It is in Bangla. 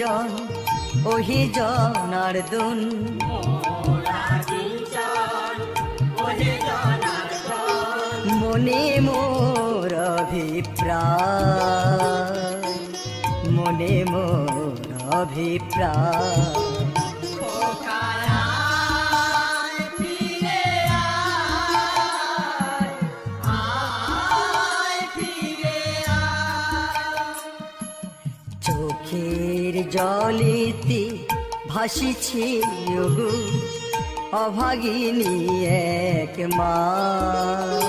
কিঞ্চন ওহে জনার্দন। মনে মোর অভিপ্রায়, মনে মোর অভিপ্রায়। চোখের জলেতে ভাসিছে ওগো অভাগিনী এক মা।